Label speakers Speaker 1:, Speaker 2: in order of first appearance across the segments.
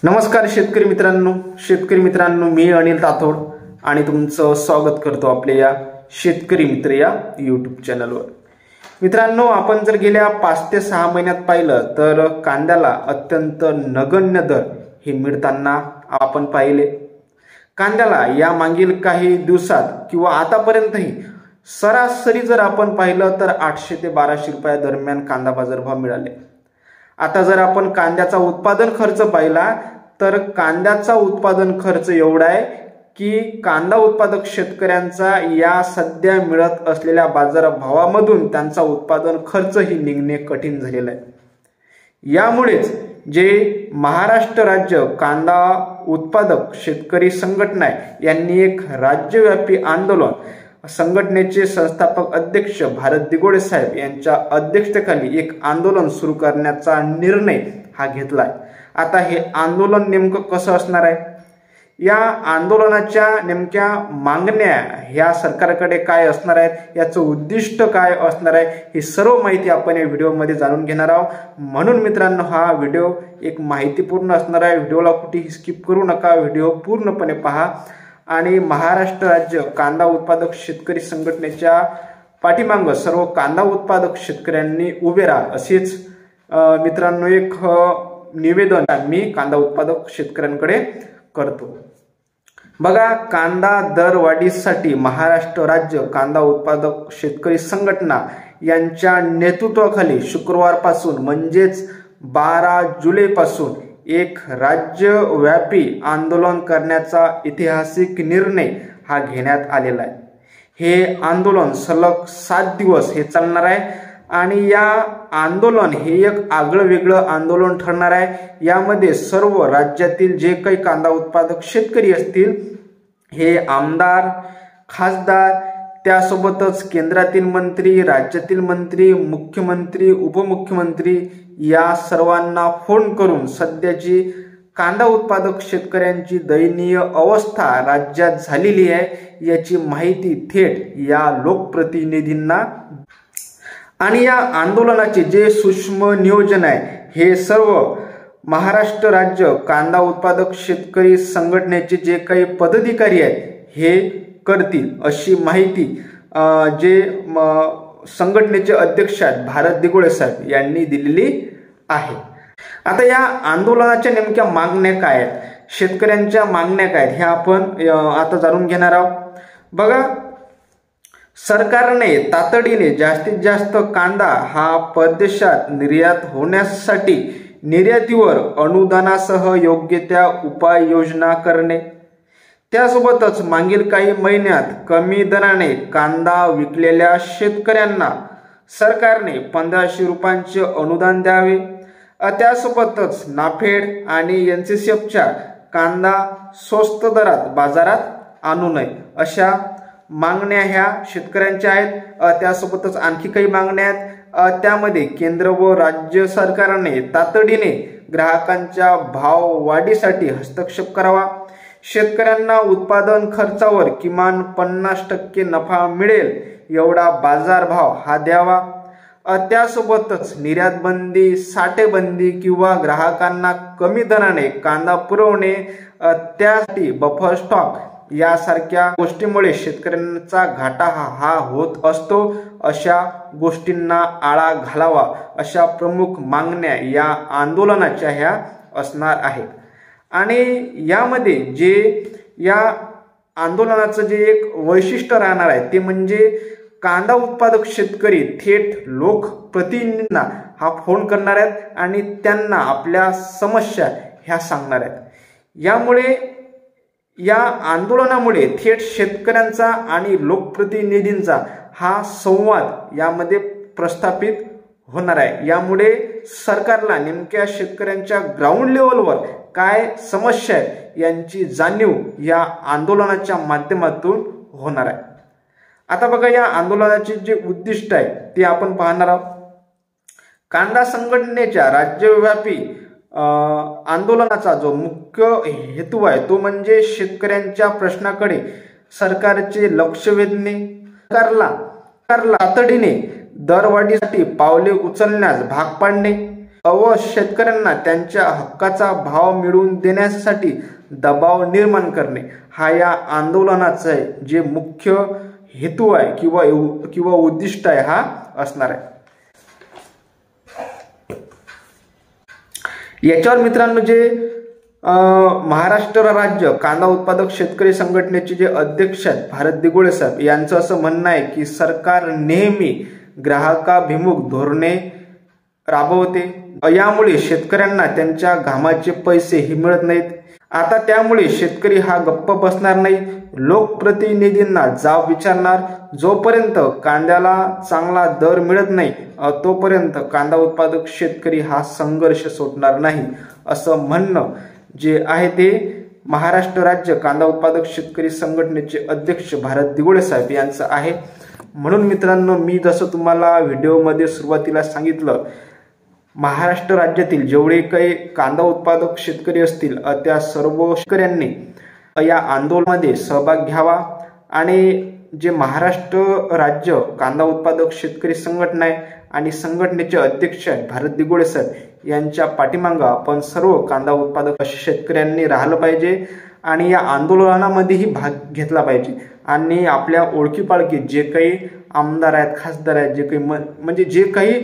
Speaker 1: नमस्कार शेतकरी मित्रांनो मी अनिल ताथोड आणि तुमचं स्वागत करतो आपल्या या शेतकरी मित्र या YouTube चॅनलवर। मित्रांनो, आपण जर गेल्या 5 ते 6 महिन्यात पाहिलं तर कांद्याला अत्यंत नगण्य दर हे मिळताना आपण पाहिले। कांद्याला या मागील काही दिवसात किंवा आतापर्यंतही सरासरी जर आपण पाहिलं तर 800 ते 1200 रुपये दरम्यान कांदा बाजारभाव मिळाले। आता जर आपण कांद्याचा उत्पादन खर्च पाहिला तर कांद्याचा उत्पादन खर्च एवढा आहे की कांदा उत्पादक शेतकऱ्यांचा या सध्या मिळत असलेल्या बाजारभावामधून त्यांचा उत्पादन खर्च ही निघणे कठीण झालेला आहे। यामुळेच जे महाराष्ट्र राज्य कांदा उत्पादक शेतकरी संघटना आहे यांनी एक राज्यव्यापी आंदोलन संघटनेचे संस्थापक अध्यक्ष भारत दिगोडे साहेब यांच्या अध्यक्षतेखाली एक आंदोलन सुरू करण्याचा निर्णय हा घेतलाय। आता हे आंदोलन नेमकं कसं असणार आहे, या आंदोलनाच्या नेमक्या मागण्या ह्या सरकारकडे काय असणार आहेत, याचं उद्दिष्ट काय असणार आहे, ही सर्व माहिती आपण या व्हिडिओमध्ये जाणून घेणार आहोत। म्हणून मित्रांनो, हा व्हिडिओ एक माहितीपूर्ण असणार आहे। व्हिडिओला कुठेही स्किप करू नका, व्हिडिओ पूर्णपणे पहा आणि महाराष्ट्र राज्य कांदा उत्पादक शेतकरी संघटनेच्या पाठीमागे सर्व कांदा उत्पादक शेतकऱ्यांनी उभे राहा असेच मित्रांनो एक निवेदन मी कांदा उत्पादक शेतकऱ्यांकडे करतो। बघा, कांदा दरवाढीसाठी महाराष्ट्र राज्य कांदा उत्पादक शेतकरी संघटना यांच्या नेतृत्वाखाली शुक्रवारपासून म्हणजेच 12 जुलैपासून एक राज्यव्यापी आंदोलन करण्याचा ऐतिहासिक निर्णय हा घेण्यात आलेला आहे। हे आंदोलन सलग 7 दिवस हे चालणार आहे आणि या आंदोलन हे एक आगळं वेगळं आंदोलन ठरणार आहे। यामध्ये सर्व राज्यातील जे काही कांदा उत्पादक शेतकरी असतील, हे आमदार, खासदार, त्यासोबतच केंद्रातील मंत्री, राज्यातील मंत्री, मुख्यमंत्री, उपमुख्यमंत्री या सर्वांना फोन करून सध्याची कांदा उत्पादक शेतकऱ्यांची दयनीय अवस्था राज्यात झालेली आहे याची माहिती थेट या लोकप्रतिनिधींना आणि या आंदोलनाचे जे सूक्ष्म नियोजन आहे हे सर्व महाराष्ट्र राज्य कांदा उत्पादक शेतकरी संघटनेचे जे काही पदाधिकारी आहेत हे करतील अशी माहिती जे संघटनेचे अध्यक्ष आहेत भारत दिगोडे साहेब यांनी दिलेली आहे। आता या आंदोलनाच्या नेमक्या मागण्या काय आहेत, शेतकऱ्यांच्या मागण्या काय आहेत, हे आपण आता जाणून घेणार आहोत। बघा, सरकारने तातडीने जास्तीत जास्त कांदा हा परदेशात निर्यात होण्यासाठी निर्यातीवर अनुदानासह योग्य त्या उपाययोजना करणे, त्यासोबतच मागील काही महिन्यात कमी दराने कांदा विकलेल्या शेतकऱ्यांना सरकारने 1500 रुपयांचे अनुदान द्यावे, त्यासोबतच नाफेड आणि NCCFच्या कांदा स्वस्त दरात बाजारात आणू नये अशा मागण्या ह्या शेतकऱ्यांच्या आहेत। त्यासोबतच आणखी काही मागण्या आहेत, त्यामध्ये केंद्र व राज्य सरकारने तातडीने ग्राहकांच्या भाव वाढीसाठी हस्तक्षेप करावा, शेतकऱ्यांना उत्पादन खर्चावर किमान 50% नफा मिळेल एवढा बाजारभाव हा द्यावा, त्यासोबतच निर्यात बंदी, साठेबंदी किंवा ग्राहकांना कमी दराने कांदा पुरवणे, त्यासाठी बफर स्टॉक यासारख्या गोष्टीमुळे शेतकऱ्यांचा घाटा हा होत असतो, अशा गोष्टींना आळा घालावा अशा प्रमुख मागण्या या आंदोलनाच्या ह्या असणार आहेत। आणि यामध्ये जे या आंदोलनाचं जे एक वैशिष्ट्य राहणार आहे ते म्हणजे कांदा उत्पादक शेतकरी थेट लोकप्रतिनिधींना हा फोन करणार आहेत आणि त्यांना आपल्या समस्या ह्या सांगणार आहेत। यामुळे या आंदोलनामुळे थेट शेतकऱ्यांचा आणि लोकप्रतिनिधींचा हा संवाद यामध्ये प्रस्थापित होणार आहे। यामुळे सरकारला नेमक्या शेतकऱ्यांच्या ग्राउंड लेवलवर काय समस्या आहेत यांची जाणीव या आंदोलनाच्या माध्यमातून होणार आहे। आता बघा, या आंदोलनाचे जे उद्दिष्ट आहे ते आपण पाहणार आहोत। कांदा संघटनेच्या राज्यव्यापी आंदोलनाचा जो मुख्य हेतू आहे तो म्हणजे शेतकऱ्यांच्या प्रश्नाकडे सरकारचे लक्ष वेधणे, सरकारला तातडीने दरवाढीसाठी पावले उचलण्यास भाग पाडणे, शेतकऱ्यांना त्यांच्या हक्काचा भाव मिळवून देण्यासाठी दबाव निर्माण करणे हा या आंदोलनाचा जे मुख्य हेतू आहे किंवा उद्दिष्ट आहे हा असणार आहे। याच्यावर मित्रांनो जे महाराष्ट्र राज्य कांदा उत्पादक शेतकरी संघटनेचे जे अध्यक्ष आहेत भारत दिघोळे साहेब यांचं असं म्हणणं आहे की सरकार नेहमी ग्राहकाभिमुख धोरणे राबवते, यामुळे शेतकऱ्यांना त्यांच्या घामाचे पैसे ही मिळत नाहीत। आता त्यामुळे शेतकरी हा गप्प बसणार नाही, लोकप्रतिनिधींना जाब विचारणार। जोपर्यंत कांद्याला चांगला दर मिळत नाही तोपर्यंत कांदा उत्पादक शेतकरी हा संघर्ष सोडणार नाही, असं म्हणणं जे आहे ते महाराष्ट्र राज्य कांदा उत्पादक शेतकरी संघटनेचे अध्यक्ष भारत दिघोळे साहेब यांचं आहे। म्हणून मित्रांनो, मी जसं तुम्हाला व्हिडिओमध्ये सुरुवातीला सांगितलं, महाराष्ट्र राज्यातील जेवढे काही कांदा उत्पादक शेतकरी असतील त्या सर्व शेतकऱ्यांनी या आंदोलनामध्ये सहभाग घ्यावा आणि जे महाराष्ट्र राज्य कांदा उत्पादक शेतकरी संघटना आहे आणि संघटनेचे अध्यक्ष आहेत भारत दिघोळे साहेब यांच्या पाठीमागे आपण सर्व कांदा उत्पादक शेतकऱ्यांनी राहिलं पाहिजे आणि या आंदोलनामध्येही भाग घेतला पाहिजे आणि आपल्या ओळखीपाळखी जे काही आमदार आहेत, खासदार आहेत, जे काही म्हणजे जे काही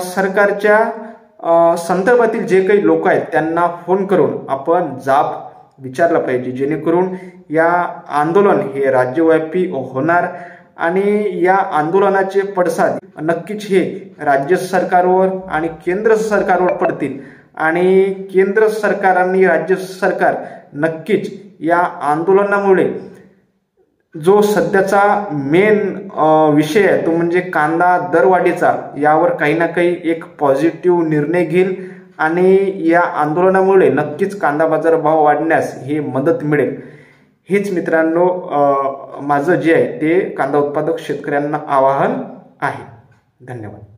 Speaker 1: सरकारच्या संदर्भातील जे काही लोक आहेत त्यांना फोन करून आपण जाब विचारला पाहिजे, जेणेकरून या आंदोलन हे राज्यव्यापी होणार आणि या आंदोलनाचे पडसाद नक्कीच हे राज्य सरकारवर आणि केंद्र सरकारवर पडतील आणि केंद्र सरकार आणि राज्य सरकार नक्कीच या आंदोलनामुळे जो सध्याचा मेन विषय आहे तो म्हणजे कांदा दरवाढीचा, यावर काही ना काही एक पॉझिटिव्ह निर्णय घेईल आणि या आंदोलनामुळे नक्कीच कांदा बाजार भाव वाढण्यास हे मदत मिळेल। हेच मित्रांनो माझं जे आहे ते कांदा उत्पादक शेतकऱ्यांना आवाहन आहे। धन्यवाद।